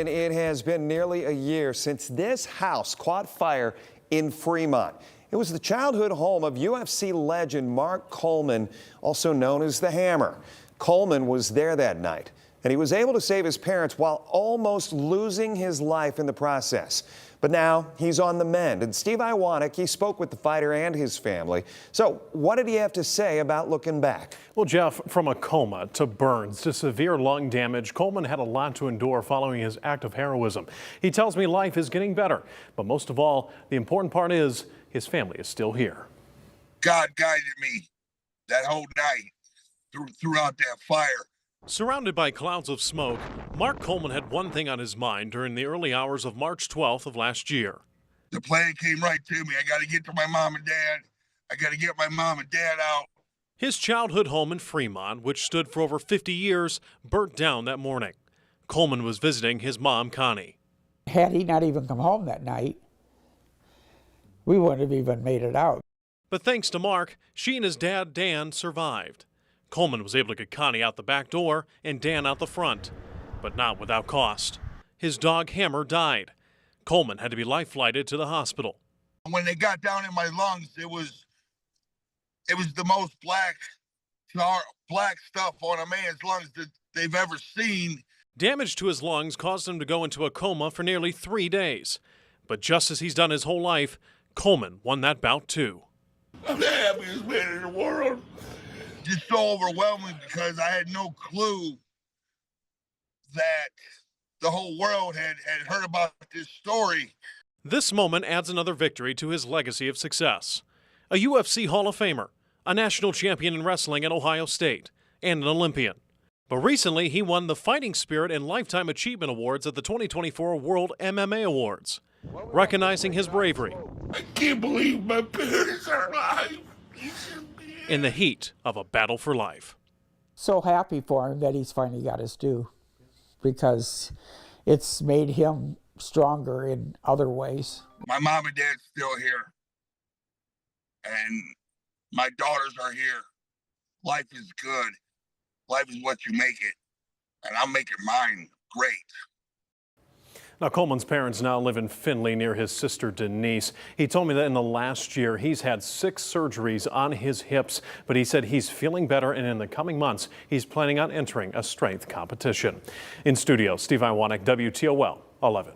And it has been nearly a year since this house caught fire in Fremont. It was the childhood home of UFC legend Mark Coleman, also known as the Hammer. Coleman was there that night, and he was able to save his parents while almost losing his life in the process. But now he's on the mend, and Steve Iwanek, he spoke with the fighter and his family. So what did he have to say about looking back? Well, Jeff, from a coma to burns to severe lung damage, Coleman had a lot to endure following his act of heroism. He tells me life is getting better, but most of all, the important part is his family is still here. God guided me that whole night throughout that fire. Surrounded by clouds of smoke, Mark Coleman had one thing on his mind during the early hours of March 12th of last year. The plan came right to me. I got to get to my mom and dad. I got to get my mom and dad out. His childhood home in Fremont, which stood for over 50 years, burnt down that morning. Coleman was visiting his mom, Connie. Had he not even come home that night, we wouldn't have even made it out. But thanks to Mark, she and his dad, Dan, survived. Coleman was able to get Connie out the back door and Dan out the front, but not without cost. His dog Hammer died. Coleman had to be life-flighted to the hospital. When they got down in my lungs, it was the most black stuff on a man's lungs that they've ever seen. Damage to his lungs caused him to go into a coma for nearly 3 days. But just as he's done his whole life, Coleman won that bout too. I'm the happiest man in the world. Just so overwhelming because I had no clue that the whole world had heard about this story. This moment adds another victory to his legacy of success. A UFC Hall of Famer, a national champion in wrestling at Ohio State, and an Olympian. But recently he won the Fighting Spirit and Lifetime Achievement Awards at the 2024 World MMA Awards, recognizing his bravery. I can't believe my parents are alive. In the heat of a battle for life. So happy for him that he's finally got his due, because it's made him stronger in other ways. My mom and dad's still here, and my daughters are here. Life is good. Life is what you make it, and I'm making mine great. Now, Coleman's parents now live in Findlay near his sister Denise. He told me that in the last year he's had 6 surgeries on his hips, but he said he's feeling better, and in the coming months he's planning on entering a strength competition. In studio, Steve Iwanek, WTOL 11.